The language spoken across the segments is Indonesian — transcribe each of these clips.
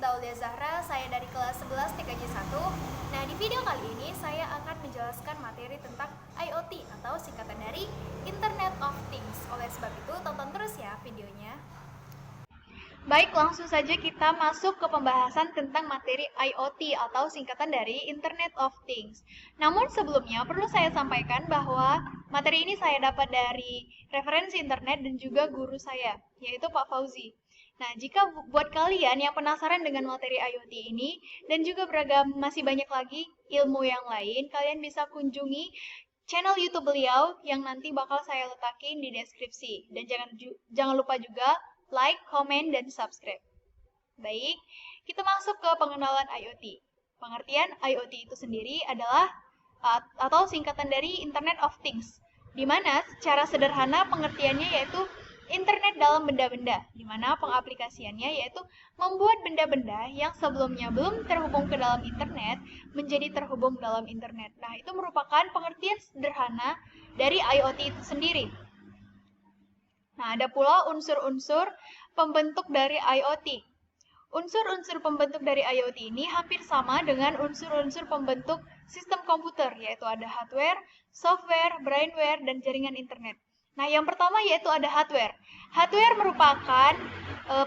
Sinta Aulia Zahra, saya dari kelas 11 TKJ 1. Nah, di video kali ini saya akan menjelaskan materi tentang IoT atau singkatan dari Internet of Things. Oleh sebab itu, tonton terus ya videonya. Baik, langsung saja kita masuk ke pembahasan tentang materi IoT atau singkatan dari Internet of Things. Namun sebelumnya perlu saya sampaikan bahwa materi ini saya dapat dari referensi internet dan juga guru saya, yaitu Pak Fauzi. Nah, jika buat kalian yang penasaran dengan materi IoT ini dan juga masih banyak lagi ilmu yang lain, kalian bisa kunjungi channel YouTube beliau yang nanti bakal saya letakin di deskripsi. Dan jangan lupa juga like, komen, dan subscribe. Baik, kita masuk ke pengenalan IoT. Pengertian IoT itu sendiri adalah atau singkatan dari Internet of Things, di mana secara sederhana pengertiannya yaitu internet dalam benda-benda, di mana pengaplikasiannya yaitu membuat benda-benda yang sebelumnya belum terhubung ke dalam internet menjadi terhubung dalam internet. Nah, itu merupakan pengertian sederhana dari IoT itu sendiri. Nah, ada pula unsur-unsur pembentuk dari IoT. Unsur-unsur pembentuk dari IoT ini hampir sama dengan unsur-unsur pembentuk sistem komputer, yaitu ada hardware, software, brainware, dan jaringan internet. Nah, yang pertama yaitu ada hardware. Hardware merupakan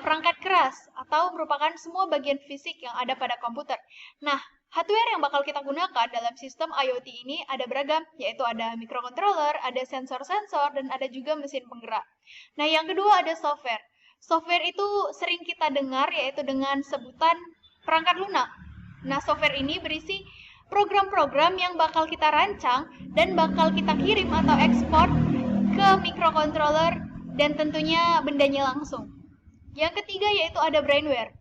perangkat keras atau merupakan semua bagian fisik yang ada pada komputer. Nah, hardware yang bakal kita gunakan dalam sistem IoT ini ada beragam, yaitu ada microcontroller, ada sensor-sensor, dan ada juga mesin penggerak. Nah, yang kedua ada software. Software itu sering kita dengar yaitu dengan sebutan perangkat lunak. Nah, software ini berisi program-program yang bakal kita rancang dan bakal kita kirim atau ekspor ke microcontroller dan tentunya bendanya langsung. Yang ketiga yaitu ada brainware.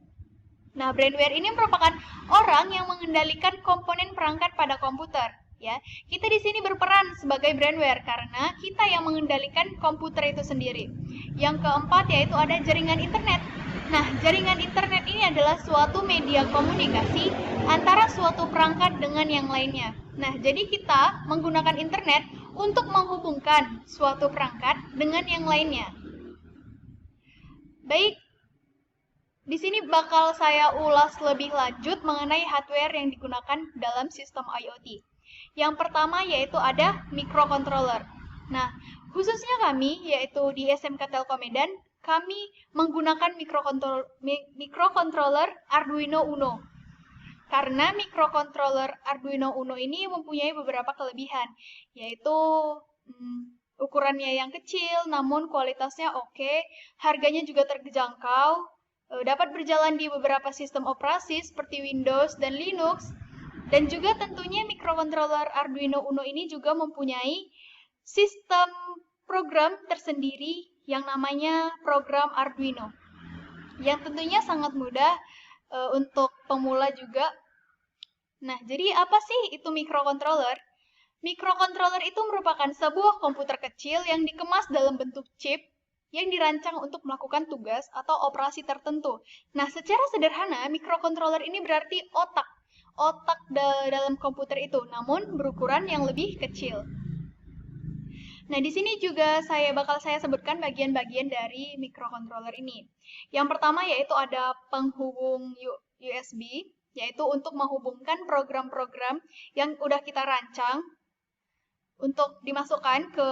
Nah, brainware ini merupakan orang yang mengendalikan komponen perangkat pada komputer. Ya, kita di sini berperan sebagai brainware karena kita yang mengendalikan komputer itu sendiri. Yang keempat yaitu ada jaringan internet. Nah, jaringan internet ini adalah suatu media komunikasi antara suatu perangkat dengan yang lainnya. Nah, jadi kita menggunakan internet untuk menghubungkan suatu perangkat dengan yang lainnya. Baik, di sini bakal saya ulas lebih lanjut mengenai hardware yang digunakan dalam sistem IoT. Yang pertama yaitu ada microcontroller. Nah, khususnya kami yaitu di SMK Telkom Medan, kami menggunakan microcontroller Arduino Uno. Karena microcontroller Arduino Uno ini mempunyai beberapa kelebihan, yaitu ukurannya yang kecil namun kualitasnya oke, harganya juga terjangkau, dapat berjalan di beberapa sistem operasi seperti Windows dan Linux, dan juga tentunya microcontroller Arduino Uno ini juga mempunyai sistem program tersendiri yang namanya program Arduino, yang tentunya sangat mudah untuk pemula juga. Nah, jadi apa sih itu microcontroller? Microcontroller itu merupakan sebuah komputer kecil yang dikemas dalam bentuk chip yang dirancang untuk melakukan tugas atau operasi tertentu. Nah, secara sederhana, microcontroller ini berarti otak dalam komputer itu, namun berukuran yang lebih kecil. Nah, di sini juga bakal saya sebutkan bagian-bagian dari microcontroller ini. Yang pertama yaitu ada penghubung USB, yaitu untuk menghubungkan program-program yang udah kita rancang untuk dimasukkan ke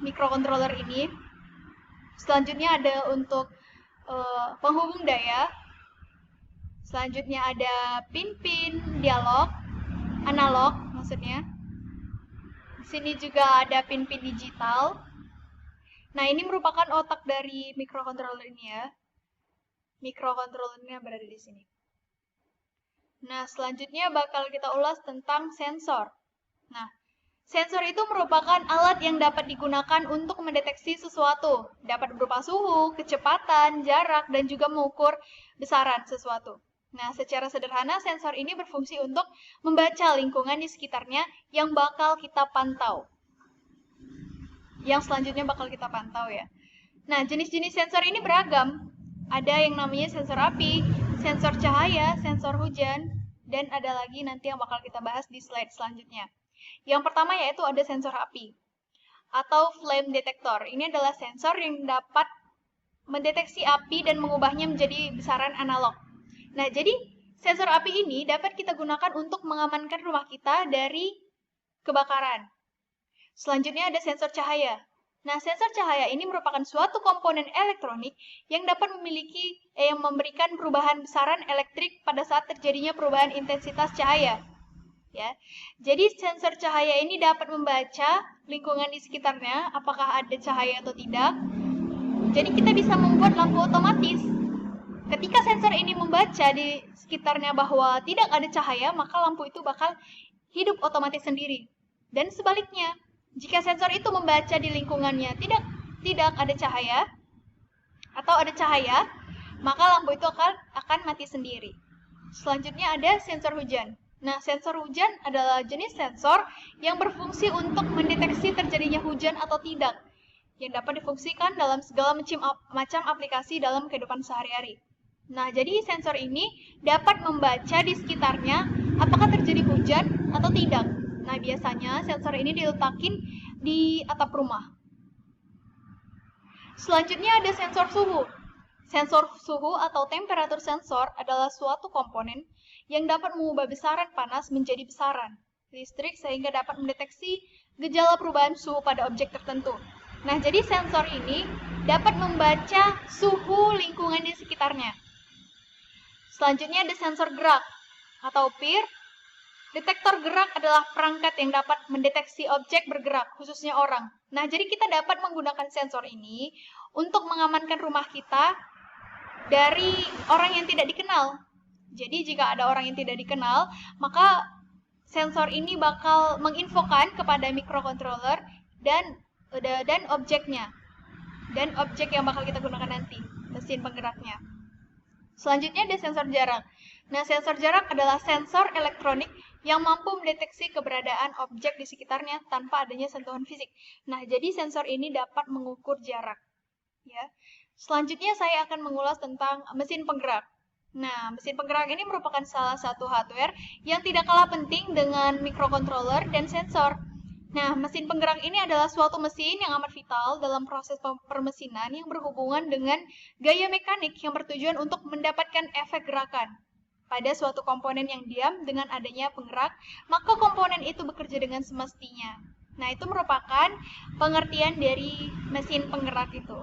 microcontroller ini. Selanjutnya ada untuk penghubung daya. Selanjutnya ada pin-pin dialog, analog maksudnya. Di sini juga ada pin-pin digital. Nah, ini merupakan otak dari microcontroller ini ya. Microcontrollernya berada di sini. Nah, selanjutnya bakal kita ulas tentang sensor. Nah, sensor itu merupakan alat yang dapat digunakan untuk mendeteksi sesuatu. Dapat berupa suhu, kecepatan, jarak, dan juga mengukur besaran sesuatu. Nah, secara sederhana sensor ini berfungsi untuk membaca lingkungan di sekitarnya yang bakal kita pantau. Yang selanjutnya bakal kita pantau ya. Nah, jenis-jenis sensor ini beragam. Ada yang namanya sensor api, sensor cahaya, sensor hujan, dan ada lagi nanti yang bakal kita bahas di slide selanjutnya. Yang pertama yaitu ada sensor api atau flame detector. Ini adalah sensor yang dapat mendeteksi api dan mengubahnya menjadi besaran analog. Nah, jadi sensor api ini dapat kita gunakan untuk mengamankan rumah kita dari kebakaran. Selanjutnya ada sensor cahaya. Nah, sensor cahaya ini merupakan suatu komponen elektronik yang dapat yang memberikan perubahan besaran elektrik pada saat terjadinya perubahan intensitas cahaya. Ya. Jadi sensor cahaya ini dapat membaca lingkungan di sekitarnya, apakah ada cahaya atau tidak. Jadi kita bisa membuat lampu otomatis. Ketika sensor ini membaca di sekitarnya bahwa tidak ada cahaya, maka lampu itu bakal hidup otomatis sendiri. Dan sebaliknya, jika sensor itu membaca di lingkungannya tidak ada cahaya atau ada cahaya, maka lampu itu akan mati sendiri. Selanjutnya ada sensor hujan. Nah, sensor hujan adalah jenis sensor yang berfungsi untuk mendeteksi terjadinya hujan atau tidak, yang dapat difungsikan dalam segala macam aplikasi dalam kehidupan sehari-hari. Nah, jadi sensor ini dapat membaca di sekitarnya apakah terjadi hujan atau tidak. Nah, biasanya sensor ini diletakin di atap rumah. Selanjutnya ada sensor suhu. Sensor suhu atau temperatur sensor adalah suatu komponen yang dapat mengubah besaran panas menjadi besaran listrik sehingga dapat mendeteksi gejala perubahan suhu pada objek tertentu. Nah, jadi sensor ini dapat membaca suhu lingkungan di sekitarnya. Selanjutnya ada sensor gerak atau PIR. Detektor gerak adalah perangkat yang dapat mendeteksi objek bergerak, khususnya orang. Nah, jadi kita dapat menggunakan sensor ini untuk mengamankan rumah kita dari orang yang tidak dikenal. Jadi jika ada orang yang tidak dikenal, maka sensor ini bakal menginfokan kepada microcontroller dan objeknya. Dan objek yang bakal kita gunakan nanti, mesin penggeraknya. Selanjutnya ada sensor jarak. Nah, sensor jarak adalah sensor elektronik yang mampu mendeteksi keberadaan objek di sekitarnya tanpa adanya sentuhan fisik. Nah, jadi sensor ini dapat mengukur jarak. Ya. Selanjutnya saya akan mengulas tentang mesin penggerak. Nah, mesin penggerak ini merupakan salah satu hardware yang tidak kalah penting dengan microcontroller dan sensor. Nah, mesin penggerak ini adalah suatu mesin yang amat vital dalam proses permesinan yang berhubungan dengan gaya mekanik yang bertujuan untuk mendapatkan efek gerakan pada suatu komponen yang diam. Dengan adanya penggerak, maka komponen itu bekerja dengan semestinya. Nah, itu merupakan pengertian dari mesin penggerak itu.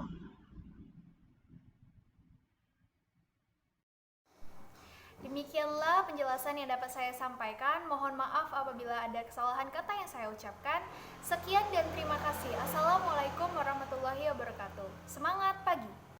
Demikianlah penjelasan yang dapat saya sampaikan. Mohon maaf apabila ada kesalahan kata yang saya ucapkan. Sekian dan terima kasih. Assalamualaikum warahmatullahi wabarakatuh. Semangat pagi!